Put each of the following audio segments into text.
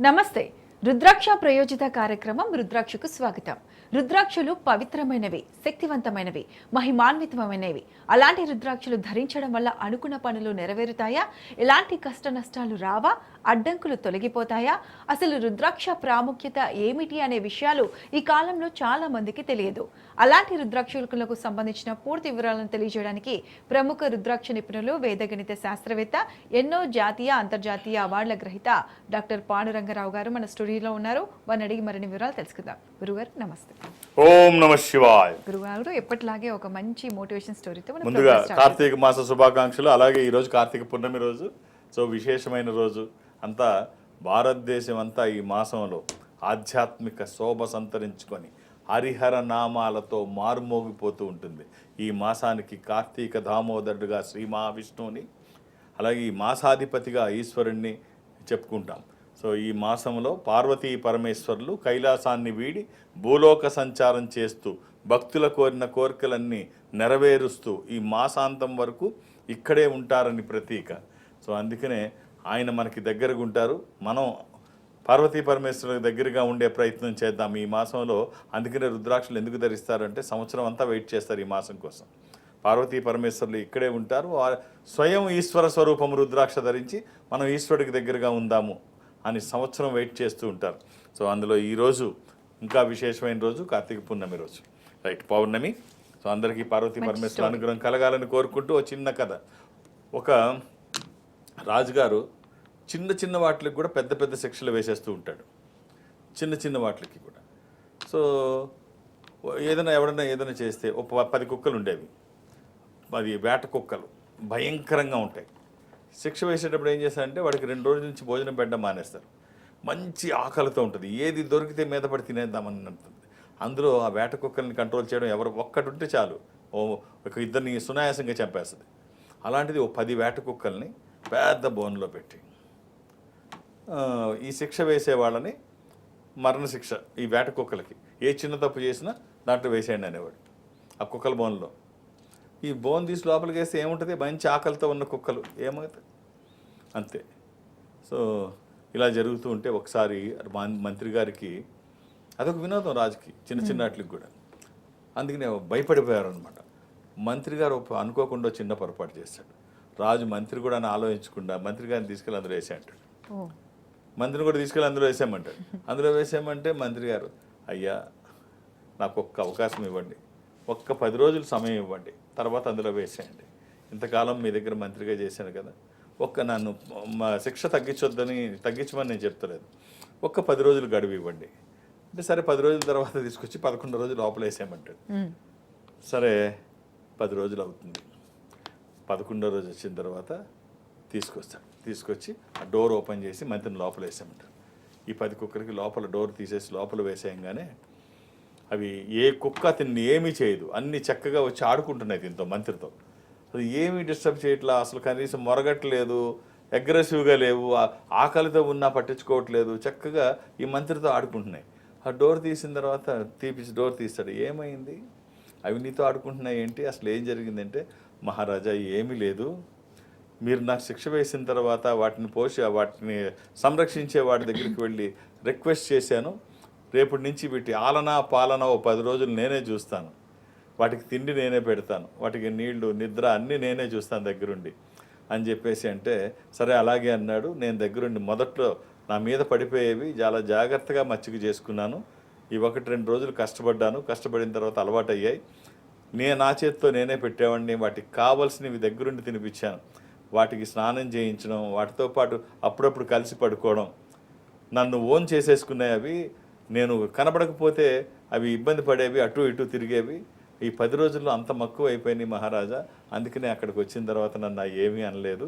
నమస్తే. రుద్రాక్ష ప్రయోజిత కార్యక్రమం రుద్రాక్షకు స్వాగతం. రుద్రాక్షలు పవిత్రమైనవి, శక్తివంతమైనవి, మహిమాన్వితమైనవి. అలాంటి రుద్రాక్షలు ధరించడం వల్ల అనుకున్న పనులు నెరవేరుతాయా? ఎలాంటి కష్ట నష్టాలు రావా? అడ్డంకులు తొలగిపోతాయా? అసలు రుద్రాక్ష ప్రాముఖ్యత ఏమిటి అనే విషయాలు ఈ కాలంలో చాలా మందికి తెలియదు. అలాంటి రుద్రాక్షలకు సంబంధించిన పూర్తి వివరాలను తెలియజేయడానికి ప్రముఖ రుద్రాక్ష నిపుణులు, వేదగణిత శాస్త్రవేత్త, ఎన్నో జాతీయ అంతర్జాతీయ అవార్డుల గ్రహీత డాక్టర్ పాండురంగారావు గారు మన స్టూడియోలో ఉన్నారు. వారిని అడిగి మరిన్ని వివరాలు తెలుసుకుందాం. గురుగారు నమస్తే. ఓం నమః శివాయ. గురుగారు ఎప్పటిలాగే ఒక మంచి మోటివేషన్ స్టోరీతో ముందుగా కార్తీక మాస శుభాకాంక్షలు. అలాగే ఈ రోజు కార్తీక పూర్ణమి రోజు, సో విశేషమైన రోజు. అంతా భారతదేశం అంతా ఈ మాసంలో ఆధ్యాత్మిక శోభ సంతరించుకొని హరిహర నామాలతో మారుమోగిపోతూ ఉంటుంది. ఈ మాసానికి కార్తీక దామోదరుడుగా శ్రీ మహావిష్ణువుని, అలాగే ఈ మాసాధిపతిగా ఈశ్వరుణ్ణి చెప్పుకుంటాం. సో ఈ మాసంలో పార్వతీ పరమేశ్వరులు కైలాసాన్ని వీడి భూలోక సంచారం చేస్తూ భక్తుల కోరిన కోరికలన్నీ నెరవేరుస్తూ ఈ మాసాంతం వరకు ఇక్కడే ఉంటారని ప్రతీక. సో అందుకనే ఆయన మనకి దగ్గరగా ఉంటారు. మనం పార్వతీ పరమేశ్వరులకు దగ్గరగా ఉండే ప్రయత్నం చేద్దాం ఈ మాసంలో. అందుకనే రుద్రాక్షలు ఎందుకు ధరిస్తారంటే సంవత్సరం అంతా వెయిట్ చేస్తారు ఈ మాసం కోసం. పార్వతీ పరమేశ్వరులు ఇక్కడే ఉంటారు. స్వయం ఈశ్వర స్వరూపం రుద్రాక్ష ధరించి మనం ఈశ్వరుడికి దగ్గరగా ఉందాము అని సంవత్సరం వెయిట్ చేస్తూ ఉంటారు. సో అందులో ఈరోజు ఇంకా విశేషమైన రోజు కార్తీక పూర్ణమి రోజు, రైట్, పౌర్ణమి. సో అందరికీ పార్వతీ పరమేశ్వరుల అనుగ్రహం కలగాలని కోరుకుంటూ ఒక చిన్న కథ. ఒక రాజుగారు చిన్న చిన్న వాటికి కూడా పెద్ద పెద్ద శిక్షలు వేసేస్తూ ఉంటాడు, చిన్న చిన్న వాటికి కూడా. సో ఎవడన్నా ఏదైనా చేస్తే ఒక 10 కుక్కలు ఉండేవి. అది వేట కుక్కలు, భయంకరంగా ఉంటాయి. శిక్ష వేసేటప్పుడు ఏం చేస్తారంటే వాడికి 2 రోజుల నుంచి భోజనం పెట్టడం మానేస్తారు. మంచి ఆకలితో ఉంటుంది, ఏది దొరికితే మీద పడి తినేద్దామని ఉంటుంది. అందులో ఆ వేట కుక్కల్ని కంట్రోల్ చేయడం ఎవరు ఒక్కటి ఉంటే చాలు, ఒక ఇద్దరిని సునాయాసంగా చంపేస్తుంది. అలాంటిది 10 వేట కుక్కల్ని పెద్ద బోన్లో పెట్టి ఈ శిక్ష వేసే వాళ్ళని మరణశిక్ష ఈ వేట కుక్కలకి ఏ చిన్న తప్పు చేసినా దాంట్లో వేసేయండి అనేవాడు. ఆ కుక్కల బోన్లో ఈ బోన్ తీసి లోపలికి వేస్తే ఏముంటుంది, మంచి ఆకలితో ఉన్న కుక్కలు ఏమవుతాయి, అంతే. సో ఇలా జరుగుతూ ఉంటే ఒకసారి మంత్రి గారికి అదొక వినోదం రాజుకి, చిన్న చిన్న వాటికి కూడా. అందుకనే భయపడిపోయారు అనమాట. మంత్రి గారు అనుకోకుండా చిన్న పొరపాటు చేశాడు. రాజు మంత్రి కూడా ఆలోచించకుండా మంత్రి గారిని తీసుకెళ్ళి అందులో వేసేయంటాడు. మంత్రిని కూడా తీసుకెళ్ళి అందులో వేసామంటాడు. అందులో వేసామంటే మంత్రి గారు, అయ్యా నాకు ఒక్క అవకాశం ఇవ్వండి, ఒక్క 10 రోజులు సమయం ఇవ్వండి, తర్వాత అందులో వేసేయండి. ఇంతకాలం మీ దగ్గర మంత్రిగా చేశాను కదా, నన్ను మా శిక్ష తగ్గించమని నేను చెప్తలేదు, ఒక్క 10 రోజులు గడువు ఇవ్వండి అంటే, సరే 10 రోజుల తర్వాత తీసుకొచ్చి 11 రోజులు లోపల వేసామంటాడు. సరే 10 రోజులు అవుతుంది. 11వ రోజు వచ్చిన తర్వాత తీసుకొచ్చి ఆ డోర్ ఓపెన్ చేసి మంత్రిని లోపల వేసామంటారు. ఈ 10 కుక్కలకి లోపల డోర్ తీసేసి లోపల వేసేయంగానే అవి ఏ కుక్క తిన్ని ఏమీ చేయదు, అన్నీ చక్కగా వచ్చి ఆడుకుంటున్నాయి దీంతో, మంత్రితో. అది ఏమీ డిస్టర్బ్ చేయట్లా, అసలు కనీసం మొరగట్లేదు, అగ్రెసివ్గా లేవు, ఆకలితో ఉన్నా పట్టించుకోవట్లేదు, చక్కగా ఈ మంత్రితో ఆడుకుంటున్నాయి. ఆ డోర్ తీసిన తర్వాత డోర్ తీస్తాడు. ఏమైంది, అవి నీతో ఆడుకుంటున్నాయి ఏంటి, అసలు ఏం జరిగిందంటే, మహారాజా ఏమీ లేదు, మీరు నాకు శిక్ష వేసిన తర్వాత వాటిని సంరక్షించే వాడి దగ్గరికి వెళ్ళి రిక్వెస్ట్ చేశాను, రేపటి నుంచి వీటి ఆలనా పాలన 10 రోజులు నేనే చూస్తాను, వాటికి తిండి నేనే పెడతాను, వాటికి నీళ్లు నిద్ర అన్నీ నేనే చూస్తాను దగ్గరుండి అని చెప్పేసి అంటే, సరే అలాగే అన్నాడు. నేను దగ్గరుండి మొదట్లో నా మీద పడిపోయేవి చాలా జాగ్రత్తగా మచ్చిక చేసుకున్నాను, ఈ 1-2 రోజులు కష్టపడిన తర్వాత అలవాటు అయ్యాయి, నా చేతితో నేనే పెట్టేవాడిని, వాటికి కావాల్సినవి దగ్గరుండి తినిపించాను, వాటికి స్నానం చేయించడం, వాటితో పాటు అప్పుడప్పుడు కలిసి పడుకోవడం, నన్ను ఓన్ చేసేసుకున్నాయి అవి, నేను కనబడకపోతే అవి ఇబ్బంది పడేవి, అటు ఇటు తిరిగేవి. ఈ 10 రోజుల్లో అంత మక్కువ అయిపోయినాయి మహారాజా, అందుకనే అక్కడికి వచ్చిన తర్వాత నన్ను ఏమీ అనలేదు,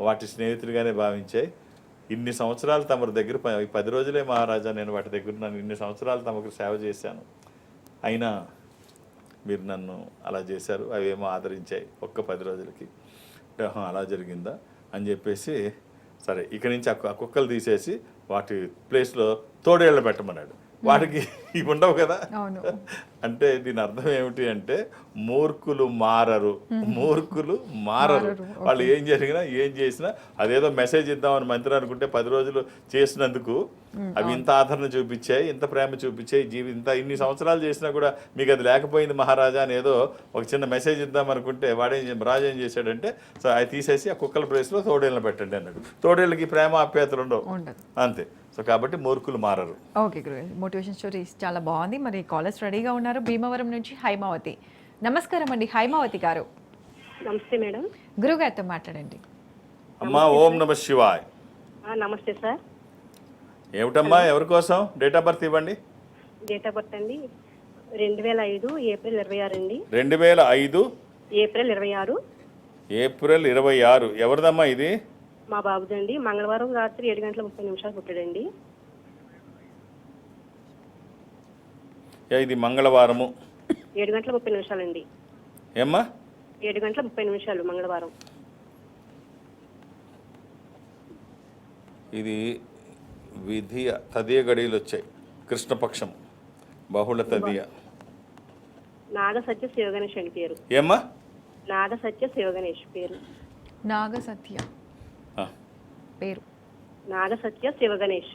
వాటి స్నేహితుడిగానే భావించాయి. ఇన్ని సంవత్సరాలు తమ దగ్గర 10 రోజులే మహారాజా నేను వాటి దగ్గర నన్ను ఇన్ని సంవత్సరాలు తమకు సేవ చేశాను, అయినా మీరు నన్ను అలా చేశారు, అవేమో ఆదరించాయి ఒక్క 10 రోజులకి. అలా జరిగిందా అని చెప్పేసి, సరే ఇక్కడి నుంచి ఆ కుక్కలు తీసేసి వాటి ప్లేస్లో తోడేళ్ళు పెట్టమన్నాడు. వాటికి ఇవి ఉండవు కదా. అవును. అంటే దీని అర్థం ఏమిటి అంటే మూర్ఖులు మారరు, మూర్ఖులు మారరు. వాళ్ళు ఏం జరిగినా ఏం చేసినా అదేదో మెసేజ్ ఇద్దామని మంత్రి అనుకుంటే 10 రోజులు చేసినందుకు అవి ఇంత ఆదరణ చూపించాయి, ఇంత ప్రేమ చూపించాయి, ఇంత ఇన్ని సంవత్సరాలు చేసినా కూడా మీకు అది లేకపోయింది మహారాజా అని ఏదో ఒక చిన్న మెసేజ్ ఇద్దాం అనుకుంటే రాజు ఏం చేశాడంటే సో అది తీసేసి ఆ కుక్కల ప్లేస్లో తోడేళ్ళని పెట్టండి అన్నాడు. తోడేళ్ళకి ప్రేమ ఆప్యాయతలు ఉండవు అంతే. సో కాబట్టి మూర్ఖులు మారరు. ఓకే గురుగారు, మోటివేషన్ స్టోరీ చాలా బాగుంది. మరి కాలర్స్ రెడీగా ఉన్నారు. భీమవరం నుంచి హైమావతి. నమస్కారం అండి హైమావతి గారు. నమస్తే మేడం. గురుగారితో మాట్లాడండి. అమ్మా ఓం నమ శివాయ్. నమస్తే సార్. ఏమిటమ్మా ఎవరి కోసం డేట్ ఆఫ్ బర్త్ ఇవ్వండి. డేట్ ఆఫ్ బర్త్ అండి 2005 ఏప్రిల్ 26 అండి. 2005 ఏప్రిల్ 26. ఏప్రిల్ 26. ఎవరిదమ్మా ఇది? మా బాబుదండి. మంగళవారం రాత్రి 7:30 పుట్టాడండి. ఇది మంగళవారము 7:30 అండి. ఏమ్మా? 7:30 మంగళవారం. ఇది విధియ తదియ గడియలు వచ్చాయి. కృష్ణపక్షం బహుళ తదియ. నాగ సత్య శివగణేష్ అండి పేరు. ఏమ్మా? నాగ సత్య శివగణేష్ పేరు. నాగ సత్య పేరు. నాగ సత్య శివగణేష్.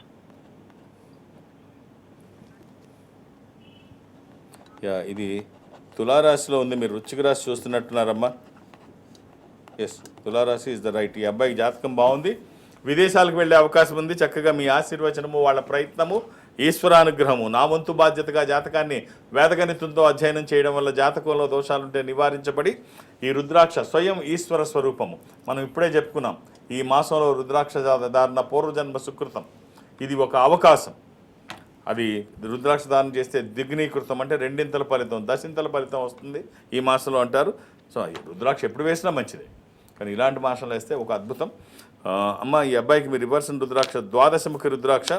ఇది తులారాశిలో ఉంది. మీరు వృశ్చిక రాశి చూస్తున్నట్టున్నారమ్మా. ఎస్, తులారాశి ఇస్ ద రైట్. ఈ అబ్బాయికి జాతకం బాగుంది. విదేశాలకు వెళ్ళే అవకాశం ఉంది. చక్కగా మీ ఆశీర్వచనము, వాళ్ళ ప్రయత్నము, ఈశ్వరానుగ్రహము, నా వంతు బాధ్యతగా జాతకాన్ని వేదగణితంతో అధ్యయనం చేయడం వల్ల జాతకంలో దోషాలుంటే నివారించబడి ఈ రుద్రాక్ష స్వయం ఈశ్వర స్వరూపము. మనం ఇప్పుడే చెప్పుకున్నాం ఈ మాసంలో రుద్రాక్ష ధారణ పూర్వజన్మ సుకృతం. ఇది ఒక అవకాశం. అది రుద్రాక్ష ధారణ చేస్తే దిగ్నీకృతం అంటే 2 ఫలితం, 10 ఫలితం వస్తుంది ఈ మాసంలో అంటారు. సో రుద్రాక్ష ఎప్పుడు వేసినా మంచిదే, కానీ ఇలాంటి మాసంలో వేస్తే ఒక అద్భుతం. అమ్మ ఈ అబ్బాయికి మీరు రివర్సన్ రుద్రాక్ష, ద్వాదశముఖి రుద్రాక్ష,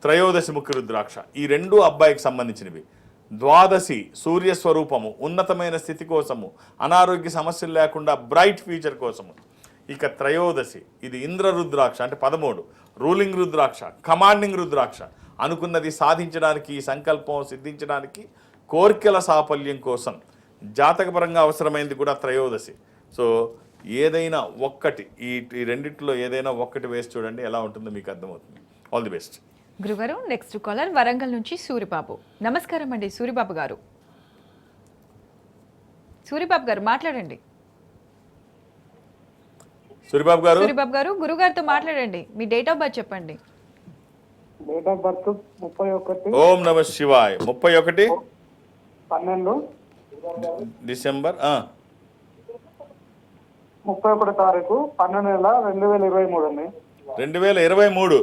త్రయోదశముఖి రుద్రాక్ష, ఈ 2 అబ్బాయికి సంబంధించినవి. ద్వాదశి సూర్యస్వరూపము, ఉన్నతమైన స్థితి కోసము, అనారోగ్య సమస్యలు లేకుండా బ్రైట్ ఫ్యూచర్ కోసము. ఇక త్రయోదశి ఇది ఇంద్ర రుద్రాక్ష అంటే 13, రూలింగ్ రుద్రాక్ష, కమాండింగ్ రుద్రాక్ష, అనుకున్నది సాధించడానికి, సంకల్పం సిద్ధించడానికి, కోరికల సాఫల్యం కోసం జాతకపరంగా అవసరమైంది కూడా త్రయోదశి. సో ఏదైనా ఒక్కటి ఈ రెండింటిలో ఏదైనా ఒక్కటి వేసి చూడండి, ఎలా ఉంటుందో మీకు అర్థమవుతుంది. All the best. గురుగారు నెక్స్ట్ కాలర్ వరంగల్ నుంచి సూరిబాబు. నమస్కారం అండి సూరిబాబు గారు. సూరిబాబు గారు మాట్లాడండి. సూరిబాబు గారు. సూరిబాబు గారు గురుగారితో మాట్లాడండి. మీ డేట్ ఆఫ్ బర్త్ చెప్పండి. డేట్ ఆఫ్ బర్త్ 31 ఓం నమ శివాయ్. 31 12 డిసెంబర్ 31 తారీఖు 12 నెల 2023 అండి. 2023.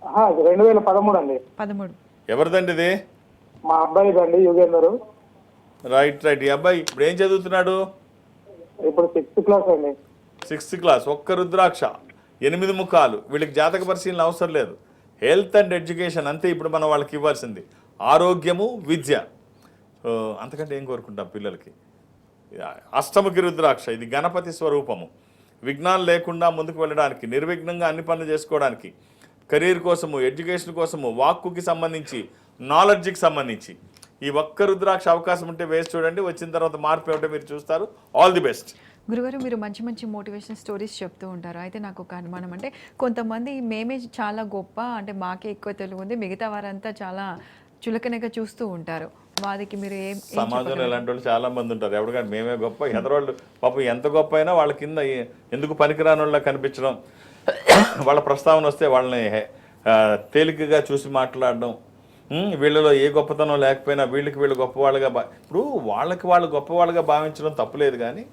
2013 అండి. 13. ఎవరిదండి ఇది? మా అబ్బాయి అండి యుగేందర్. రైట్. ఈ అబ్బాయి ఇప్పుడు ఏం చదువుతున్నాడు? ఇప్పుడు 6th క్లాస్ అండి. 6th class. ఒక్క రుద్రాక్ష, 8 ముఖాలు. వీళ్ళకి జాతక పరిశీలన అవసరం లేదు. హెల్త్ అండ్ ఎడ్యుకేషన్ అంతే ఇప్పుడు మనం వాళ్ళకి ఇవ్వాల్సింది. ఆరోగ్యము, విద్య, అంతకంటే ఏం కోరుకుంటాం పిల్లలకి. అష్టముఖి రుద్రాక్ష ఇది గణపతి స్వరూపము. విఘ్నాలు లేకుండా ముందుకు వెళ్ళడానికి, నిర్విఘ్నంగా అన్ని పనులు చేసుకోవడానికి, కెరీర్ కోసము, ఎడ్యుకేషన్ కోసము, వాక్కుకి సంబంధించి, నాలెడ్జ్కి సంబంధించి ఈ ఒక్క రుద్రాక్ష అవకాశం ఉంటే వేసి చూడండి. వచ్చిన తర్వాత మార్పు ఏమిటో మీరు చూస్తారు. All the best. గురుగారు మీరు మంచి మంచి మోటివేషన్ స్టోరీస్ చెప్తూ ఉంటారు. అయితే నాకు ఒక అనుమానం, అంటే కొంతమంది మేమే చాలా గొప్ప, అంటే మాకే ఎక్కువ తెలుగు ఉంది, మిగతా వారంతా చాలా చులకనగా చూస్తూ ఉంటారు. వారికి మీరు సమాజంలో ఇలాంటి వాళ్ళు చాలా మంది ఉంటారు. ఎవరికంటే మేమే గొప్ప, ఎదరోళ్ళు పాపం ఎంత గొప్ప అయినా వాళ్ళ కింద ఎందుకు పనికిరాని వాళ్ళ కనిపించడం, వాళ్ళ ప్రస్తావన వస్తే వాళ్ళని తేలికగా చూసి మాట్లాడడం, వీళ్ళలో ఏ గొప్పతనం లేకపోయినా వీళ్ళు గొప్పవాళ్ళుగా ఇప్పుడు వాళ్ళు గొప్పవాళ్ళుగా భావించడం తప్పులేదు, కానీ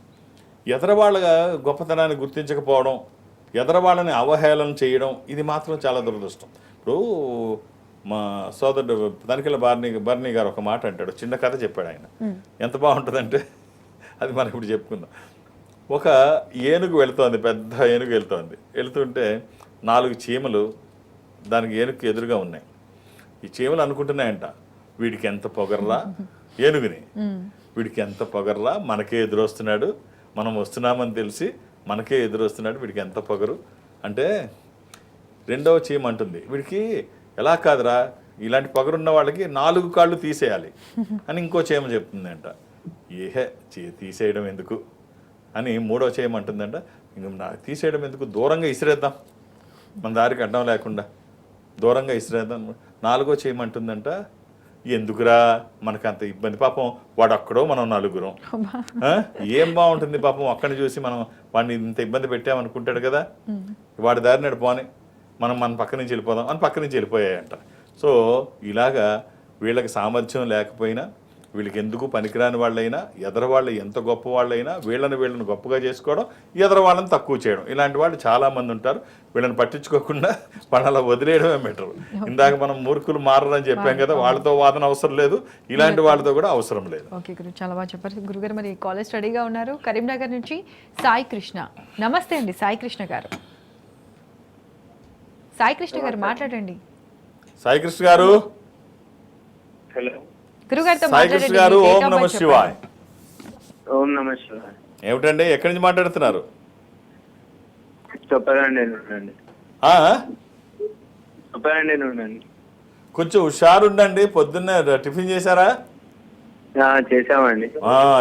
ఎదరవాళ్ళ గొప్పతనాన్ని గుర్తించకపోవడం, ఎదరవాళ్ళని అవహేళన చేయడం, ఇది మాత్రం చాలా దురదృష్టం. ఇప్పుడు మా సోదరుడు తనిఖీల బర్నీ గారు ఒక మాట అంటాడు, చిన్న కథ చెప్పాడు ఆయన. ఎంత బాగుంటుందంటే అది మనం ఇప్పుడు చెప్పుకుందాం. ఒక ఏనుగు వెళుతోంది, పెద్ద ఏనుగు వెళ్తుంటే 4 చీమలు దానికి ఏనుగుకి ఎదురుగా ఉన్నాయి. ఈ చీమలు అనుకుంటున్నాయంట, వీడికి ఎంత పొగర్రా, ఏనుగుని వీడికి ఎంత పొగర్రా, మనకే ఎదురొస్తున్నాడు, మనం వస్తున్నామని తెలిసి మనకే ఎదురొస్తున్నాడు, వీడికి ఎంత పొగరు అంటే. రెండవ చీమ అంటుంది, వీడికి ఎలా కాదురా, ఇలాంటి పొగరున్న వాళ్ళకి 4 కాళ్ళు తీసేయాలి అని ఇంకో చీమ చెప్తుందంట. తీసేయడం ఎందుకు అని మూడో చీమ అంటుందంట, ఇంక తీసేయడం ఎందుకు, దూరంగా ఇసిరేద్దాం, మన దారికి అడ్డం లేకుండా దూరంగా ఇసిరేద్దాం. 4వ చీమ అంటుందంట, ఎందుకురా మనకు అంత ఇబ్బంది, పాపం వాడు అక్కడో మనం 4గురం, ఏం బాగుంటుంది పాపం అక్కడిని చూసి మనం వాడిని ఇంత ఇబ్బంది పెట్టామనుకుంటాడు కదా, వాడి దారి నడిపోని మనం మన పక్క నుంచి వెళ్ళిపోదాం అని పక్క నుంచి వెళ్ళిపోయాయంట. సో ఇలాగా వీళ్ళకి సామర్థ్యం లేకపోయినా, వీళ్ళకి ఎందుకు పనికిరాని వాళ్ళైనా, ఎదరవాళ్ళు ఎంత గొప్ప వాళ్ళైనా వీళ్ళని గొప్పగా చేసుకోవడం, ఎదర వాళ్ళని తక్కువ చేయడం, ఇలాంటి వాళ్ళు చాలామంది ఉంటారు. వీళ్ళని పట్టించుకోకుండా వాళ్ళ వదిలేయడమే బెటర్. ఇందాక మనం మూర్ఖులు మారని చెప్పాం కదా, వాళ్ళతో వాదన అవసరం లేదు, ఇలాంటి వాళ్ళతో కూడా అవసరం లేదు. ఓకే గురు, చాలా బాగా చెప్పారు గురుగారు. మరి కాలేజ్ స్టడీగా ఉన్నారు. కరీంనగర్ నుంచి సాయి కృష్ణ. నమస్తే అండి సాయి కృష్ణ గారు. సాయి కృష్ణ గారు మాట్లాడండి. సాయి కృష్ణ గారు. హలో గురుగారితో సాయి కృష్ణ గారు. ఓం నమ శివాయ్. ఓం నమ శివాయ్. ఏమిటండి, ఎక్కడి నుంచి మాట్లాడుతున్నారు? చెప్పదండి. కొంచెం హుషారుండండి. పొద్దున్నే టిఫిన్ చేశారా? చేసామండి.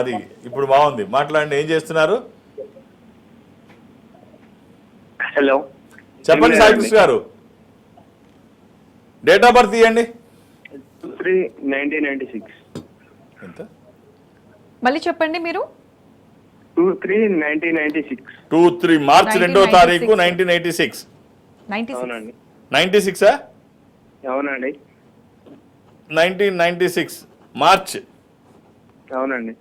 అది ఇప్పుడు బాగుంది, మాట్లాడండి. ఏం చేస్తున్నారు? హలో చెప్పండి సాయి కృష్ణ గారు. డేట్ ఆఫ్ బర్త్ ఇవ్వండి. 1996. ఎంత? మళ్ళీ చెప్పండి మీరు. 23 మార్చి 2వ తారీఖు 1986. 96 అవునండి. 1996 మార్చ్. అవునండి.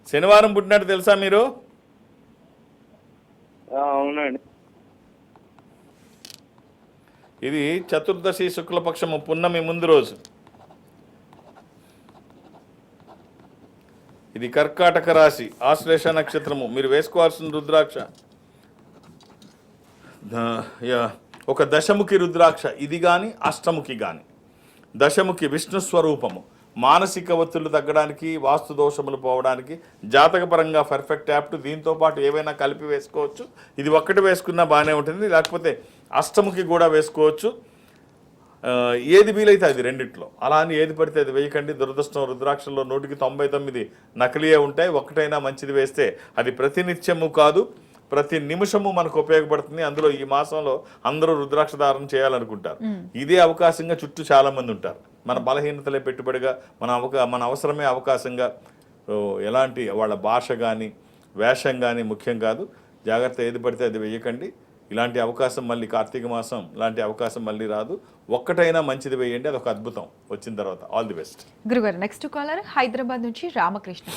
శనివారం పుట్టినట్టు తెలుసా మీరు? అవునండి. ఇది చతుర్దశి శుక్లపక్షము పున్నమి ముందు రోజు. ఇది కర్కాటక రాశి, ఆశ్లేష నక్షత్రము. మీరు వేసుకోవాల్సిన రుద్రాక్ష ఒక దశముఖి రుద్రాక్ష. ఇది కానీ అష్టముఖి కానీ. దశముఖి విష్ణు స్వరూపము. మానసిక ఒత్తిళ్లు తగ్గడానికి, వాస్తు దోషములు పోవడానికి జాతకపరంగా పర్ఫెక్ట్ యాప్ట్. దీంతో పాటు ఏవైనా కలిపి వేసుకోవచ్చు. ఇది ఒక్కటి వేసుకున్నా బాగానే ఉంటుంది, లేకపోతే అష్టముఖి కూడా వేసుకోవచ్చు. ఏది వీలైతే అది రెండిట్లో. అలా అని ఏది పడితే అది వేయకండి. దురదృష్టం, రుద్రాక్షల్లో 199 నకిలీయే ఉంటాయి. ఒక్కటైనా మంచిది వేస్తే అది ప్రతినిత్యము కాదు, ప్రతి నిమిషము మనకు ఉపయోగపడుతుంది. అందులో ఈ మాసంలో అందరూ రుద్రాక్ష ధారణ చేయాలనుకుంటారు. ఇదే అవకాశంగా చుట్టూ చాలా మంది ఉంటారు. మన బలహీనతలే పెట్టుబడిగా, మన అవసరమే అవకాశంగా. ఎలాంటి వాళ్ళ భాష కానీ వేషం కానీ ముఖ్యం కాదు. జాగ్రత్త, ఏది పడితే అది వేయకండి. ఇలాంటి అవకాశం మళ్ళీ కార్తీక మాసం లాంటి అవకాశం మళ్ళీ రాదు. ఒక్కటైనా మంచిది వేయండి, అది ఒక అద్భుతం వచ్చిన తర్వాత. All the best. గురుగారు నెక్స్ట్ కాలర్ హైదరాబాద్ నుంచి రామకృష్ణ.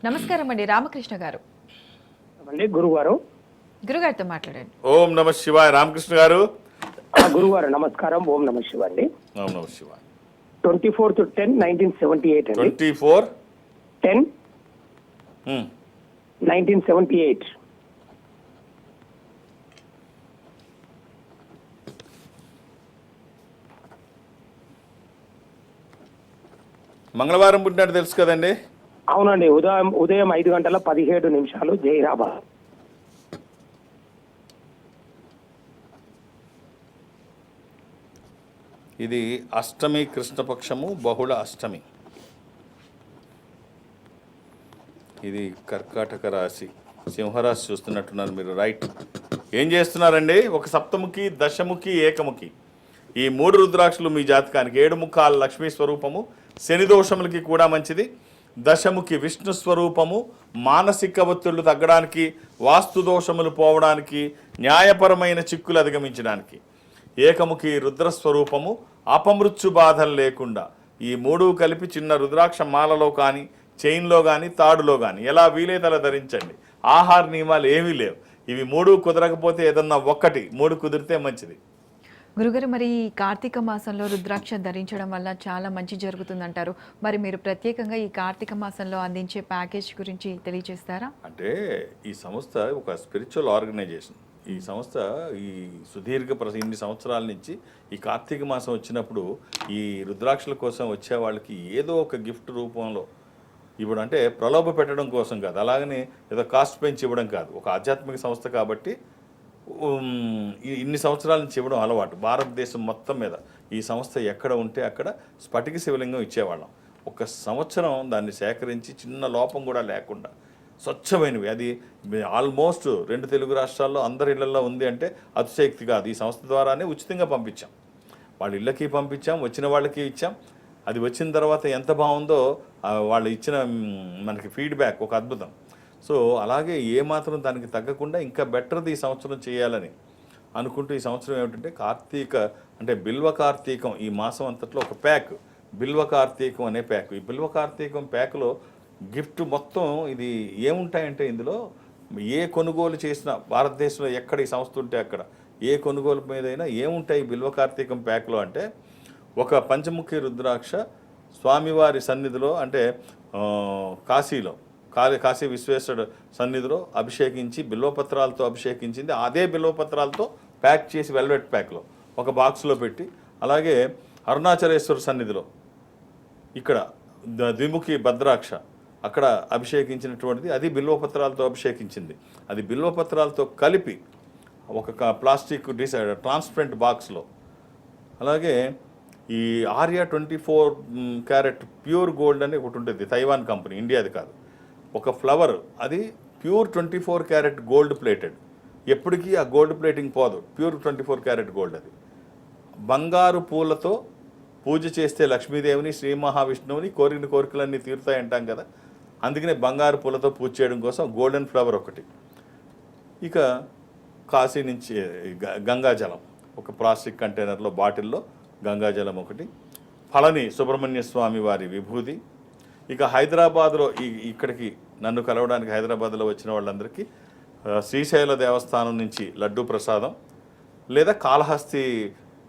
నమస్కారం అండి రామకృష్ణ గారు. గురుగారు, గురుగారితో మాట్లాడండి. ఓం నమ శివాయ. రామకృష్ణ గారు. గురుగారు నమస్కారం. ఓం నమ శివాయ అండి. ఓం నమ శివాయ. 24/10/1978 అండి. 24/10/1978. మంగళవారం పుట్టినట్టు తెలుసు కదండి? అవునండి. ఉదయం 5:17 జైరాబాద్. ఇది అష్టమి కృష్ణపక్షము, బహుళ అష్టమి. ఇది కర్కాటక రాశి, సింహరాశి చూస్తున్నట్టున్నారు మీరు. రైట్. ఏం చేస్తున్నారండి? ఒక సప్తముఖి, దశముఖి, ఏకముఖి, ఈ 3 రుద్రాక్షలు మీ జాతకానికి. 7 ముఖాల లక్ష్మీ స్వరూపము, శని దోషములకి కూడా మంచిది. దశముఖి విష్ణు స్వరూపము, మానసిక ఒత్తిళ్లు తగ్గడానికి, వాస్తు దోషములు పోవడానికి, న్యాయపరమైన చిక్కులు అధిగమించడానికి. ఏకముఖి రుద్రస్వరూపము, అపమృత్యు బాధలు లేకుండా. ఈ 3 కలిపి చిన్న రుద్రాక్ష మాలలో కానీ, చైన్లో కానీ, తాడులో కానీ ఎలా వీలైతే అలా ధరించండి. ఆహార నియమాలు ఏమీ లేవు. ఇవి 3 కుదరకపోతే ఏదన్నా ఒక్కటి, 3 కుదిరితే మంచిది. గురుగారు, మరి ఈ కార్తీక మాసంలో రుద్రాక్ష ధరించడం వల్ల చాలా మంచి జరుగుతుందంటారు. మరి మీరు ప్రత్యేకంగా ఈ కార్తీక మాసంలో అందించే ప్యాకేజ్ గురించి తెలియజేస్తారా? అంటే ఈ సంస్థ ఒక స్పిరిచువల్ ఆర్గనైజేషన్. ఈ సంస్థ ఈ సుదీర్ఘ ఇన్ని సంవత్సరాల నుంచి ఈ కార్తీక మాసం వచ్చినప్పుడు ఈ రుద్రాక్షల కోసం వచ్చే వాళ్ళకి ఏదో ఒక గిఫ్ట్ రూపంలో ఇవ్వడం, అంటే ప్రలోభ పెట్టడం కోసం కాదు, అలాగని ఏదో కాస్ట్ పెంచి ఇవ్వడం కాదు. ఒక ఆధ్యాత్మిక సంస్థ కాబట్టి ఇన్ని సంవత్సరాల నుంచి ఇవ్వడం అలవాటు. భారతదేశం మొత్తం మీద ఈ సంస్థ ఎక్కడ ఉంటే అక్కడ స్ఫటిక శివలింగం ఇచ్చేవాళ్ళం. ఒక సంవత్సరం దాన్ని సేకరించి చిన్న లోపం కూడా లేకుండా స్వచ్ఛమైనవి, అది ఆల్మోస్ట్ 2 తెలుగు రాష్ట్రాల్లో అందరి ఇళ్లలో ఉంది అంటే అతిశయక్తి కాదు. ఈ సంస్థ ద్వారానే ఉచితంగా పంపించాం, వాళ్ళ ఇళ్ళకి పంపించాం, వచ్చిన వాళ్ళకి ఇచ్చాం. అది వచ్చిన తర్వాత ఎంత బాగుందో వాళ్ళు ఇచ్చిన మనకి ఫీడ్బ్యాక్ ఒక అద్భుతం. సో అలాగే ఏమాత్రం దానికి తగ్గకుండా ఇంకా బెటర్ది ఈ సంవత్సరం చేయాలని అనుకుంటూ ఈ సంవత్సరం ఏమిటంటే కార్తీక అంటే బిల్వ కార్తీకం, ఈ మాసం అంతట్లో ఒక ప్యాక్ బిల్వ కార్తీకం అనే ప్యాక్. ఈ బిల్వ కార్తీకం ప్యాక్లో గిఫ్ట్ మొత్తం ఇది ఏముంటాయంటే ఇందులో ఏ కొనుగోలు చేసినా భారతదేశంలో ఎక్కడ ఈ సంస్థ ఉంటే అక్కడ ఏ కొనుగోలు మీదైనా ఏముంటాయి బిల్వ కార్తీకం ప్యాక్లో అంటే ఒక పంచముఖి రుద్రాక్ష స్వామివారి సన్నిధిలో అంటే కాశీలో కాశీ విశ్వేశ్వరుడు సన్నిధిలో అభిషేకించి బిల్వపత్రాలతో అభిషేకించింది. అదే బిల్వపత్రాలతో ప్యాక్ చేసి వెల్వెట్ ప్యాక్లో ఒక బాక్స్లో పెట్టి, అలాగే అరుణాచలేశ్వర సన్నిధిలో ఇక్కడ ద్విముఖి భద్రాక్ష అక్కడ అభిషేకించినటువంటిది, అది బిల్వపత్రాలతో అభిషేకించింది. అది బిల్వపత్రాలతో కలిపి ఒక ప్లాస్టిక్ ట్రాన్స్పరెంట్ బాక్స్లో. అలాగే ఈ ఆర్యా 24 క్యారెట్ ప్యూర్ గోల్డ్ అని ఒకటి ఉంటుంది, తైవాన్ కంపెనీ, ఇండియాది కాదు. ఒక ఫ్లవర్ అది ప్యూర్ 24 క్యారెట్ గోల్డ్ ప్లేటెడ్, ఎప్పటికీ ఆ గోల్డ్ ప్లేటింగ్ పోదు, ప్యూర్ 24 క్యారెట్ గోల్డ్. అది బంగారు పూలతో పూజ చేస్తే లక్ష్మీదేవిని శ్రీ మహావిష్ణువుని కోరిన కోరికలన్నీ తీరుతాయి అంటాం కదా, అందుకనే బంగారు పూలతో పూజ చేయడం కోసం గోల్డెన్ ఫ్లవర్ ఒకటి. ఇక కాశీ నుంచి గంగాజలం ఒక ప్లాస్టిక్ కంటైనర్లో బాటిల్లో గంగాజలం ఒకటి, పళని సుబ్రహ్మణ్య స్వామి వారి విభూది. ఇక హైదరాబాద్లో ఇక్కడికి నన్ను కలవడానికి హైదరాబాద్లో వచ్చిన వాళ్ళందరికీ శ్రీశైల దేవస్థానం నుంచి లడ్డూ ప్రసాదం, లేదా కాళహస్తి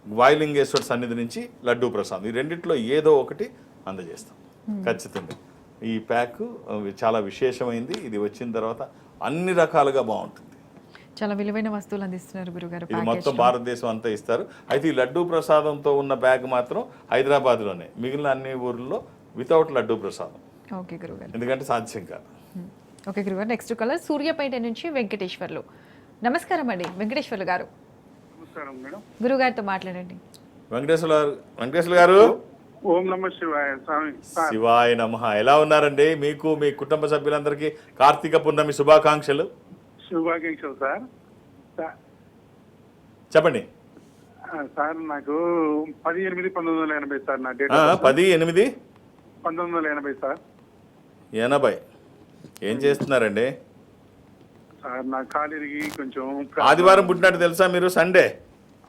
వాయులింగేశ్వర సన్నిధి నుంచి లడ్డూ ప్రసాదం, ఈ రెండిట్లో ఏదో ఒకటి అందజేస్తాం ఖచ్చితంగా. ఈ ప్యాక్ చాలా విశేషమైంది. ఇది వచ్చిన తర్వాత అన్ని రకాలుగా బాగుంటుంది. చాలా విలువైన వస్తువులు అందిస్తున్నారు గురుగారు. ఇది మొత్తం భారతదేశం అంతా ఇస్తారు. అయితే ఈ లడ్డూ ప్రసాదంతో ఉన్న బ్యాగ్ మాత్రం హైదరాబాద్లోనే, మిగిలిన అన్ని ఊర్లలో వితౌట్ లడ్డూ ప్రసాదం. ఓకే గురుగారు, ఎందుకంటే సాధ్యం కాదు. ఓకే గురుగారు. నెక్స్ట్ కలర్ సూర్యాపేట నుంచి వెంకటేశ్వర్లు. నమస్కారం అండి వెంకటేశ్వర్లు గారు. నమస్కారం మేడం. గురుగారితో మాట్లాడండి. వెంకటేశ్వర గారు. ఓం నమ శివాయ. శివాయ నమః. ఎలా ఉన్నారండి? మీకు మీ కుటుంబ సభ్యులందరికీ కార్తీక పూర్ణమి శుభాకాంక్షలు. శుభాకాంక్షలు సార్. చెప్పండి సార్ నాకు 10/8/1980 సార్ నా డేట్. 10/8/1980 సార్. 80. ఏం చేస్తున్నారండి? సార్ నా కాలు ఇరిగి కొంచెం ఆదివారం పుట్టినట్టు తెలుసా మీరు? సండే.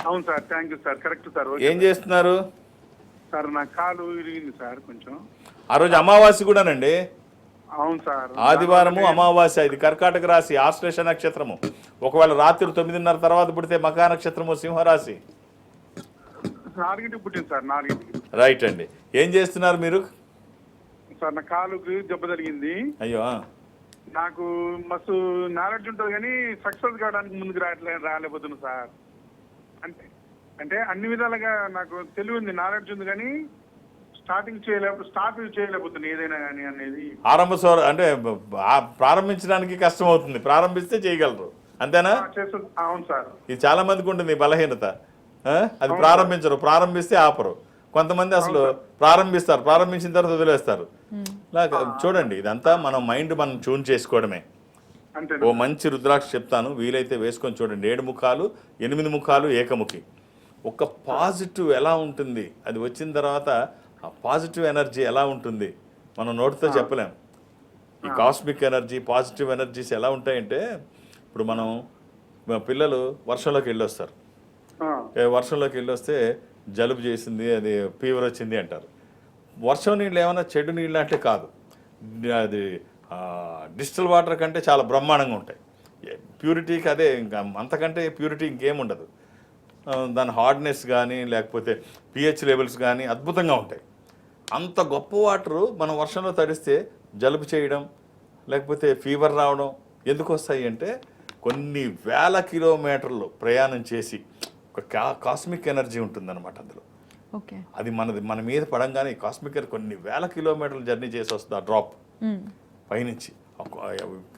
అవును sir, thank you sir, correct sir. ఏం చేస్తున్నారు సార్? నా కాలు ఇరిగింది సార్ కొంచెం. ఆ రోజు అమావాస్య కూడానండి. అవును సార్, ఆదివారము అమావాస్య. ఇది కర్కాటక రాశి, ఆశ్లేష నక్షత్రము. ఒకవేళ రాత్రి 9:30 తర్వాత పుడితే మకా నక్షత్రము, సింహరాశి. 4కి పుట్టింది సార్, 4కి. రైట్ అండి. ఏం చేస్తున్నారు మీరు? సార్ నా కాలుకి దెబ్బ జరిగింది. అయ్యో. నాకు మస్తు నాలెడ్జ్ ఉంటుంది కానీ సక్సెస్ కావడానికి ముందుకు రాలేకపోతున్నా సార్. అంటే అన్ని విధాలుగా నాకు తెలివి ఉంది, నాలెడ్జ్ ఉంది కానీ స్టార్ట్ చేయలేకపోతున్నా ఏదైనా కానీ అనేది. అంటే ప్రారంభించడానికి కష్టం అవుతుంది, ప్రారంభిస్తే చేయగలరు, అంతేనా? అవును సార్. ఇది చాలా మందికి ఉంటుంది బలహీనత. అది ప్రారంభించరు, ప్రారంభిస్తే ఆపరు. కొంతమంది అసలు ప్రారంభిస్తారు, ప్రారంభించిన తర్వాత వదిలేస్తారు. చూడండి, ఇదంతా మనం మైండ్ మనం ట్యూన్ చేసుకోవడమే. ఓ మంచి రుద్రాక్ష చెప్తాను, వీలైతే వేసుకొని చూడండి. 7 ముఖాలు, 8 ముఖాలు, ఏకముఖి. ఒక పాజిటివ్ ఎలా ఉంటుంది, అది వచ్చిన తర్వాత ఆ పాజిటివ్ ఎనర్జీ ఎలా ఉంటుంది మనం నోటితో చెప్పలేం. ఈ కాస్మిక్ ఎనర్జీ, పాజిటివ్ ఎనర్జీస్ ఎలా ఉంటాయంటే, ఇప్పుడు మనం పిల్లలు వర్షంలోకి వెళ్ళొస్తారు. వర్షంలోకి వెళ్ళొస్తే జలుబు చేసింది, అది ఫీవర్ వచ్చింది అంటారు. వర్షం నీళ్ళు ఏమైనా చెడు నీళ్ళు అంటే కాదు, అది డిస్టిల్ వాటర్ కంటే చాలా బ్రహ్మాండంగా ఉంటాయి. ప్యూరిటీకి అదే, ఇంకా అంతకంటే ప్యూరిటీ ఇంకేముండదు. దాని హార్డ్నెస్ కానీ లేకపోతే pH లెవెల్స్ కానీ అద్భుతంగా ఉంటాయి. అంత గొప్ప వాటరు మనం వర్షంలో తడిస్తే జలుబు చేయడం లేకపోతే ఫీవర్ రావడం ఎందుకు వస్తాయి అంటే, కొన్ని వేల కిలోమీటర్లు ప్రయాణం చేసి ఒక కాస్మిక్ ఎనర్జీ ఉంటుందన్నమాట అందులో. ఓకే. అది మన మీద పడంగానే కాస్మిక్ కొన్ని వేల కిలోమీటర్లు జర్నీ చేసి వస్తుంది ఆ డ్రాప్ పైనుంచి.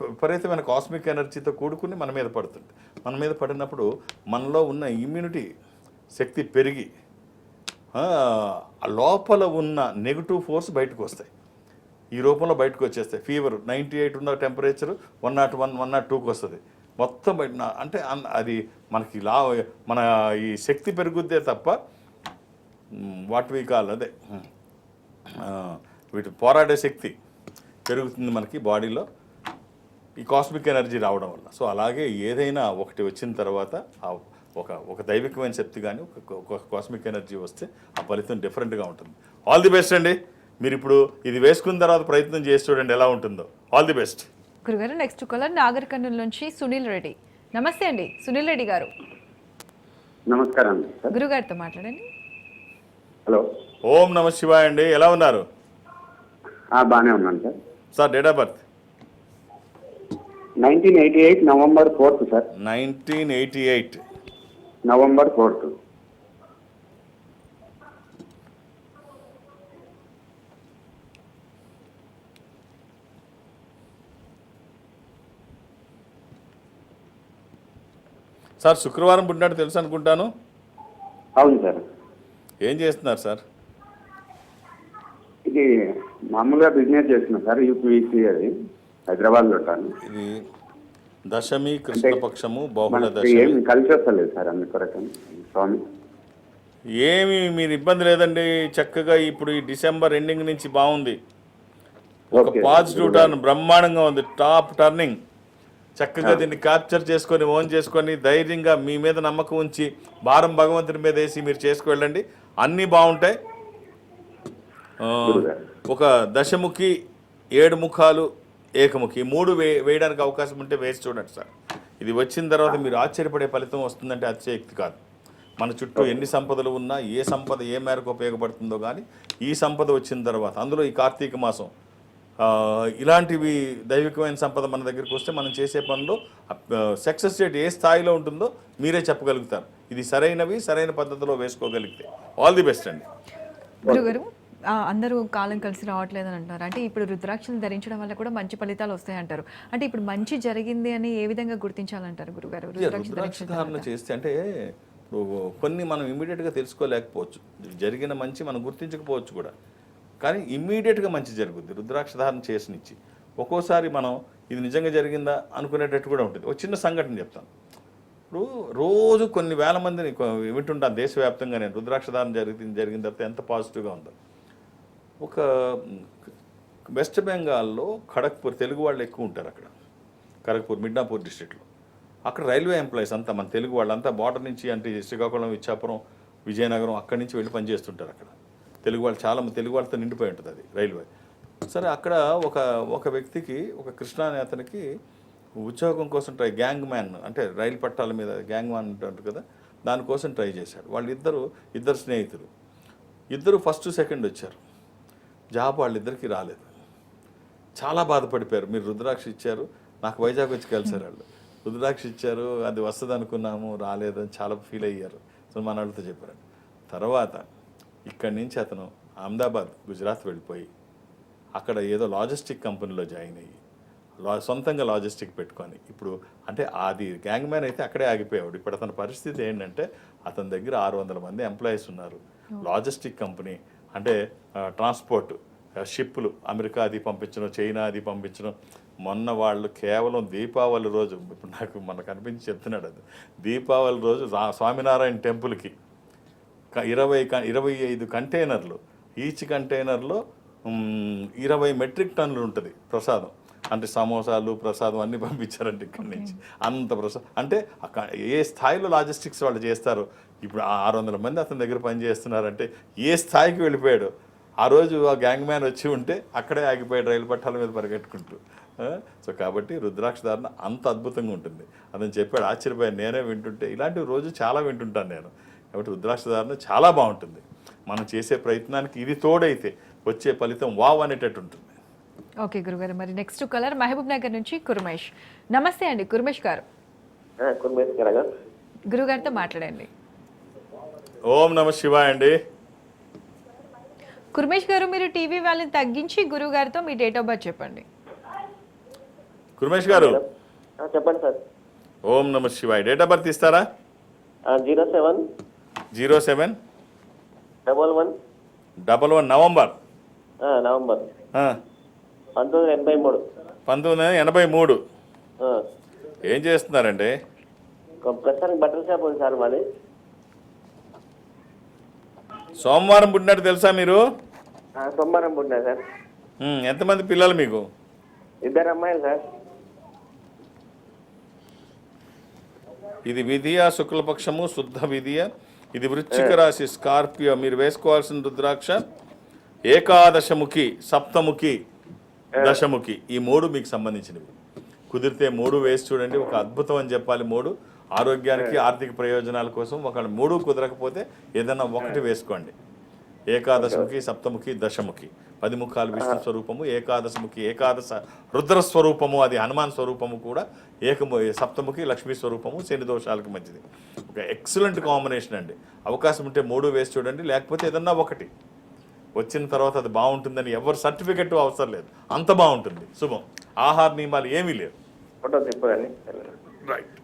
విపరీతమైన కాస్మిక్ ఎనర్జీతో కూడుకుని మన మీద పడుతుంది. మన మీద పడినప్పుడు మనలో ఉన్న ఇమ్యూనిటీ శక్తి పెరిగి లోపల ఉన్న నెగిటివ్ ఫోర్స్ బయటకు వస్తాయి. ఈ రూపంలో బయటకు వచ్చేస్తాయి. ఫీవర్ 98 ఉన్న టెంపరేచర్ 101, 102కి వస్తుంది. మొత్తం బయట అంటే అది మనకి మన ఈ శక్తి పెరుగుద్దే తప్ప వాట్ వీ కాల్ అదే వీటి పోరాడే శక్తి పెరుగుతుంది మనకి బాడీలో ఈ కాస్మిక్ ఎనర్జీ రావడం వల్ల. సో అలాగే ఏదైనా ఒకటి వచ్చిన తర్వాత ఒక దైవికమైన శక్తి కానీ ఒక కాస్మిక్ ఎనర్జీ వస్తే ఆ ఫలితం డిఫరెంట్గా ఉంటుంది. ఆల్ ది బెస్ట్ అండి. మీరు ఇప్పుడు ఇది వేసుకున్న తర్వాత ప్రయత్నం చేసి చూడండి ఎలా ఉంటుందో. All the best. గురుగారు నెక్స్ట్ కాలర్ నాగర్ కర్నూలు నుంచి సునీల్ రెడ్డి. నమస్తే అండి సునీల్ రెడ్డి గారు. నమస్కారం సార్. గురుగారితో మాట్లాడండి. హలో. ఓం నమ శివాయ అండి. ఎలా ఉన్నారు? బాగానే ఉన్నాను sir. Sir date of birth 1988 November 4th sir. 1988 November 4th. Sir శుక్రవారం పుట్టినట్టు తెలుసు అనుకుంటాను. అవును సార్. ఏం చేస్తున్నారు సార్? ఇది మామూలుగా బిజినెస్ చేస్తున్నా సార్. యూపీసీ అది హైదరాబాద్లో ఉంటాను. ఇది దశమి కృష్ణపక్షము బహుళ మనకి దశమి. ఏం కలిసి వస్తలేదు సార్ అందుకొరకు స్వామి. ఏమి మీరు ఇబ్బంది లేదండి. చక్కగా ఇప్పుడు ఈ డిసెంబర్ ఎండింగ్ నుంచి బాగుంది. ఒక ఓకే. పాజిటివ్ టర్న్ బ్రహ్మాండంగా ఉంది. Top turning. చక్కగా దీన్ని క్యాప్చర్ చేసుకొని ఓన్ చేసుకొని ధైర్యంగా మీ మీద నమ్మకం ఉంచి భారం భగవంతుని మీద వేసి మీరు చేసుకువెళ్ళండి. అన్నీ బాగుంటాయి. ఒక దశముఖి, 7 ముఖాలు, ఏకముఖి 3 వేయడానికి అవకాశం ఉంటే వేసి చూడండి సార్. ఇది వచ్చిన తర్వాత మీరు ఆశ్చర్యపడే ఫలితం వస్తుందంటే అతిశయక్తి కాదు. మన చుట్టూ ఎన్ని సంపదలు ఉన్నా ఏ సంపద ఏ మేరకు ఉపయోగపడుతుందో కానీ ఈ సంపద వచ్చిన తర్వాత అందులో ఈ కార్తీక మాసం ఇలాంటివి దైవికమైన సంపద మన దగ్గరికి వస్తే మనం చేసే పనిలో సక్సెస్ రేట్ ఏ స్థాయిలో ఉంటుందో మీరే చెప్పగలుగుతారు. ఇది సరైన పద్ధతిలో వేసుకోగలిగితే. ఆల్ ది బెస్ట్ అండి. గురుగారు అందరూ కాలం కలిసి రావట్లేదని అంటారు. అంటే ఇప్పుడు రుద్రాక్షలు ధరించడం వల్ల కూడా మంచి ఫలితాలు వస్తాయి అంటారు. అంటే ఇప్పుడు మంచి జరిగింది అని ఏ విధంగా గుర్తించాలంటారు గురుగారు? రుద్రాక్ష ధారణ చేస్తే అంటే కొన్ని మనం ఇమీడియట్గా తెలుసుకోలేకపోవచ్చు. జరిగిన మంచి మనం గుర్తించకపోవచ్చు కూడా. కానీ ఇమ్మీడియట్గా మంచి జరుగుద్ది రుద్రాక్ష ధారణ చేసినిచ్చి. ఒక్కోసారి మనం ఇది నిజంగా జరిగిందా అనుకునేటట్టు కూడా ఉంటుంది. ఒక చిన్న సంఘటన చెప్తాను. ఇప్పుడు రోజు కొన్ని వేల మందిని వింటుంటాను దేశవ్యాప్తంగా. నేను రుద్రాక్ష ధారణ జరిగిన తర్వాత ఎంత పాజిటివ్గా ఉందో. ఒక వెస్ట్ బెంగాల్లో ఖడగ్పూర్ తెలుగు వాళ్ళు ఎక్కువ ఉంటారు అక్కడ. ఖడగ్పూర్ మిడ్నాపూర్ డిస్ట్రిక్ట్లో. అక్కడ రైల్వే ఎంప్లాయీస్ అంతా మన తెలుగు వాళ్ళంతా బార్డర్ నుంచి అంటే శ్రీకాకుళం, ఇచ్చాపురం, విజయనగరం అక్కడి నుంచి వెళ్ళి పనిచేస్తుంటారు అక్కడ. తెలుగు వాళ్ళు చాలా తెలుగు వాళ్ళతో నిండిపోయి ఉంటుంది అది రైల్వే. సరే అక్కడ ఒక వ్యక్తికి ఒక కృష్ణా అనే అతనికి ఉద్యోగం కోసం గ్యాంగ్ మ్యాన్ అంటే రైలు పట్టాల మీద గ్యాంగ్ మ్యాన్ ఉంటారు కదా, దానికోసం ట్రై చేశాడు. ఇద్దరు స్నేహితులు. ఇద్దరు ఫస్ట్ సెకండ్ వచ్చారు. జాబ్ వాళ్ళిద్దరికీ రాలేదు. చాలా బాధపడిపోయారు. మీరు రుద్రాక్ష ఇచ్చారు, నాకు వైజాగ్ వచ్చి కలిసారు వాళ్ళు. రుద్రాక్ష ఇచ్చారు, అది వస్తుంది అనుకున్నాము, రాలేదని చాలా ఫీల్ అయ్యారు. సో మన వాళ్ళతో చెప్పారు. తర్వాత ఇక్కడి నుంచి అతను అహ్మదాబాద్, గుజరాత్ వెళ్ళిపోయి అక్కడ ఏదో లాజిస్టిక్ కంపెనీలో జాయిన్ అయ్యి సొంతంగా లాజిస్టిక్ పెట్టుకొని ఇప్పుడు అంటే అది గ్యాంగ్ మ్యాన్ అయితే అక్కడే ఆగిపోయాడు. ఇప్పుడు అతని పరిస్థితి ఏంటంటే అతని దగ్గర 600 మంది ఎంప్లాయీస్ ఉన్నారు. లాజిస్టిక్ కంపెనీ అంటే ట్రాన్స్పోర్ట్, షిప్పులు అమెరికా అది పంపించడం, చైనా అది పంపించడం. మొన్న వాళ్ళు కేవలం దీపావళి రోజు ఇప్పుడు మనకు అనిపించి చెప్తున్నాడు. అది దీపావళి రోజు స్వామినారాయణ టెంపుల్కి 25 కంటైనర్లు, ఈచ్ కంటైనర్లో 20 మెట్రిక్ టన్నులు ఉంటుంది ప్రసాదం. అంటే సమోసాలు, ప్రసాదం అన్నీ పంపించారంటే ఇక్కడి నుంచి. అంత ప్రసాదం అంటే ఏ స్థాయిలో లాజిస్టిక్స్ వాళ్ళు చేస్తారో. ఇప్పుడు 600 మంది అతని దగ్గర పనిచేస్తున్నారంటే ఏ స్థాయికి వెళ్ళిపోయాడు. ఆ రోజు ఆ గ్యాంగ్ మ్యాన్ వచ్చి ఉంటే అక్కడే ఆగిపోయాడు రైలు పట్టాల మీద పరిగెట్టుకుంటూ. సో కాబట్టి రుద్రాక్ష ధారణ అంత అద్భుతంగా ఉంటుంది. అతను చెప్పాడు, ఆశ్చర్యపోయాను నేనే వింటుంటే. ఇలాంటివి రోజు చాలా వింటుంటాను నేను. కాబట్టి రుద్రాక్ష ధారణ చాలా బాగుంటుంది. మనం చేసే ప్రయత్నానికి ఇది తోడైతే వచ్చే ఫలితం వావ్ అనేటట్టు ఉంటుంది. ఓకే గురుగారు. మరి నెక్స్ట్ కలర్ మహబూబ్ నగర్ నుంచి కుర్మేష్. నమస్తే అండి కుర్మేష్ గారు. గురుగారితో మాట్లాడండి. ఓం నమ శివాయ అండి. కుర్మేష్ గారు మీరు టీవీ వాళ్ళని తగ్గించి గురువు గారితో మీ డేట్ ఆఫ్ బర్త్ చెప్పండి. కుర్మేష్ గారు చెప్పండి సార్. ఓం నమ శివాయ్. డేట్ ఆఫ్ బర్త్ ఇస్తారా? 07 07 11 11 నవంబర్ నవంబర్ ఆ, 1983. 1983. ఏం చేస్తున్నారండి? ప్రస్తుతానికి బట్టల షాప్ ఉంది సార్ మాది. సోమవారం పుట్టినట్టు తెలుసా మీరు? సోమవారం పుట్టినా సార్. ఎంతమంది పిల్లలు మీకు? 2 అమ్మాయిలు సార్. ఇది విధియ శుక్లపక్షము శుద్ధ విధియ. ఇది వృశ్చిక రాశి స్కార్పియో. మీరు వేసుకోవాల్సిన రుద్రాక్ష ఏకాదశముఖి, సప్తముఖి, దశముఖి. ఈ 3 మీకు సంబంధించినవి. కుదిరితే 3 వేసి చూడండి. ఒక అద్భుతం అని చెప్పాలి. 3 ఆరోగ్యానికి ఆర్థిక ప్రయోజనాల కోసం. ఒకవేళ 3 కుదరకపోతే ఏదైనా 1 వేసుకోండి. ఏకాదశముఖి, సప్తముఖి, దశముఖి. 10 ముఖాలు విష్ణు స్వరూపము. ఏకాదశముఖి ఏకాదశ రుద్ర స్వరూపము, అది హనుమాన్ స్వరూపము కూడా. సప్తముఖి లక్ష్మీ స్వరూపము, శని దోషాలకు మంచిది. ఒక ఎక్సలెంట్ కాంబినేషన్ అండి. అవకాశం ఉంటే 3 వేసి చూడండి. లేకపోతే ఏదన్నా 1 వచ్చిన తర్వాత అది బాగుంటుందని ఎవరు సర్టిఫికెట్ అవసరం లేదు, అంత బాగుంటుంది. శుభం. ఆహార నియమాలు ఏమీ లేవు. ఫోటో తిప్పదని. రైట్.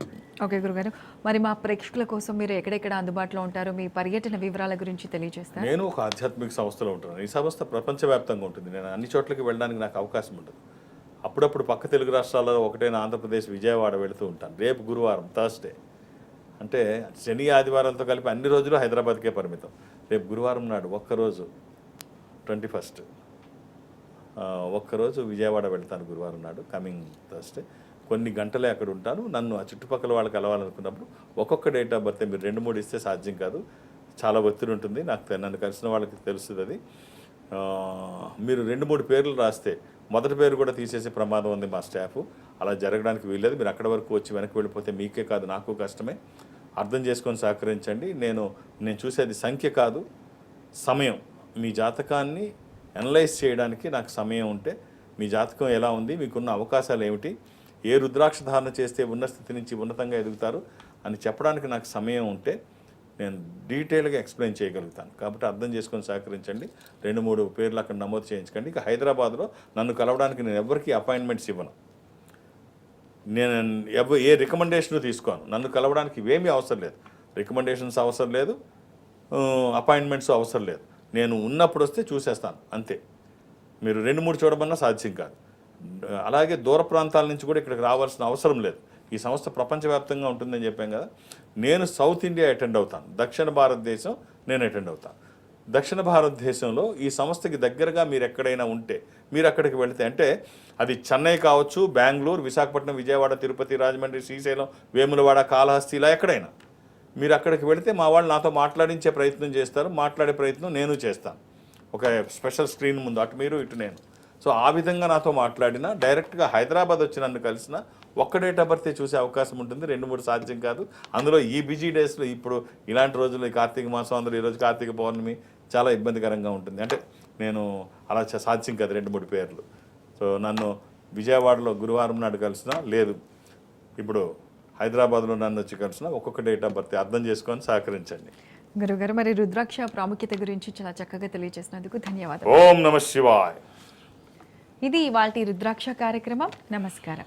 ఓకే గురుగారు, మరి మా ప్రేక్షకుల కోసం మీరు ఎక్కడెక్కడ అందుబాటులో ఉంటారో మీ పర్యటన వివరాల గురించి తెలియజేస్తారు. నేను ఒక ఆధ్యాత్మిక సంస్థలో ఉంటాను. ఈ సంస్థ ప్రపంచవ్యాప్తంగా ఉంటుంది. నేను అన్ని చోట్లకి వెళ్ళడానికి నాకు అవకాశం ఉండదు. అప్పుడప్పుడు పక్క తెలుగు రాష్ట్రాల్లో ఒకటైన ఆంధ్రప్రదేశ్ విజయవాడ వెళుతూ ఉంటాను. రేపు గురువారం థర్స్డే, అంటే శని ఆదివారాలతో కలిపి అన్ని రోజులు హైదరాబాద్కే పరిమితం. రేపు గురువారం నాడు ఒక్కరోజు 21 ఒక్కరోజు విజయవాడ వెళ్తాను గురువారం నాడు, కమింగ్ థర్స్డే. కొన్ని గంటలే అక్కడ ఉంటాను. నన్ను ఆ చుట్టుపక్కల వాళ్ళకి కలవాలనుకున్నప్పుడు ఒక్కొక్క డేట్ ఆఫ్ బర్త్ మీరు 2-3 ఇస్తే సాధ్యం కాదు, చాలా ఒత్తిడి ఉంటుంది. నన్ను కలిసిన వాళ్ళకి తెలుస్తుంది అది. మీరు 2-3 పేర్లు రాస్తే మొదటి పేరు కూడా తీసేసే ప్రమాదం ఉంది మా స్టాఫ్. అలా జరగడానికి వీల్లేదు. మీరు అక్కడ వరకు వచ్చి వెనక్కి వెళ్ళిపోతే మీకే కాదు నాకు కష్టమే. అర్థం చేసుకొని సహకరించండి. నేను చూసేది సంఖ్య కాదు, సమయం. మీ జాతకాన్ని అనలైజ్ చేయడానికి నాకు సమయం ఉంటే, మీ జాతకం ఎలా ఉంది, మీకున్న అవకాశాలు ఏమిటి, ఏ రుద్రాక్ష ధారణ చేస్తే ఉన్న స్థితి నుంచి ఉన్నతంగా ఎదుగుతారు అని చెప్పడానికి నాకు సమయం ఉంటే నేను డీటెయిల్గా ఎక్స్ప్లెయిన్ చేయగలుగుతాను. కాబట్టి అర్థం చేసుకొని సహకరించండి. 2-3 పేర్లు అక్కడ నమోదు చేయించకండి. ఇక హైదరాబాద్లో నన్ను కలవడానికి నేను ఎవరికి అపాయింట్మెంట్స్ ఇవ్వను. నేను ఏ రికమెండేషన్ తీసుకోను. నన్ను కలవడానికి ఇవేమీ అవసరం లేదు. రికమెండేషన్స్ అవసరం లేదు, అపాయింట్మెంట్స్ అవసరం లేదు. నేను ఉన్నప్పుడు వస్తే చూసేస్తాను అంతే. మీరు 2-3 చూడమన్నా సాధ్యం కాదు. అలాగే దూర ప్రాంతాల నుంచి కూడా ఇక్కడికి రావాల్సిన అవసరం లేదు. ఈ సంస్థ ప్రపంచవ్యాప్తంగా ఉంటుందని చెప్పాం కదా. నేను సౌత్ ఇండియా అటెండ్ అవుతాను, దక్షిణ భారతదేశం నేను అటెండ్ అవుతాను. దక్షిణ భారతదేశంలో ఈ సంస్థకి దగ్గరగా మీరు ఎక్కడైనా ఉంటే మీరు అక్కడికి వెళితే, అంటే అది చెన్నై కావచ్చు, బెంగళూరు, విశాఖపట్నం, విజయవాడ, తిరుపతి, రాజమండ్రి, శ్రీశైలం, వేములవాడ, కాళహస్తి, ఇలా ఎక్కడైనా మీరు అక్కడికి వెళితే మా వాళ్ళు నాతో మాట్లాడించే ప్రయత్నం చేస్తారు. మాట్లాడే ప్రయత్నం నేను చేస్తాను. ఒక స్పెషల్ స్క్రీన్ ముందు అటు మీరు ఇటు నేను. సో ఆ విధంగా నాతో మాట్లాడినా, డైరెక్ట్గా హైదరాబాద్ వచ్చి నన్ను కలిసిన ఒక్క డేట్ ఆఫ్ బర్త్ చూసే అవకాశం ఉంటుంది. 2-3 సాధ్యం కాదు. అందులో ఈ బిజీ డేస్లో, ఇప్పుడు ఇలాంటి రోజుల్లో, ఈ కార్తీక మాసం, అందులో ఈరోజు కార్తీక పౌర్ణమి, చాలా ఇబ్బందికరంగా ఉంటుంది. అంటే నేను అలా సాధ్యం కాదు 2-3 పేర్లు. సో నన్ను విజయవాడలో గురువారం నాడు కలిసినా, లేదు ఇప్పుడు హైదరాబాద్లో నన్ను వచ్చి కలిసిన ఒక్కొక్క డేట్ ఆఫ్ బర్త్ అర్థం చేసుకొని సహకరించండి. గురుగారు, మరి రుద్రాక్ష ప్రాముఖ్యత గురించి చాలా చక్కగా తెలియజేసినందుకు ధన్యవాదాలు. ఓం నమ శివాయ్. ఇది ఇవాల్టి రుద్రాక్ష కార్యక్రమం. నమస్కారం.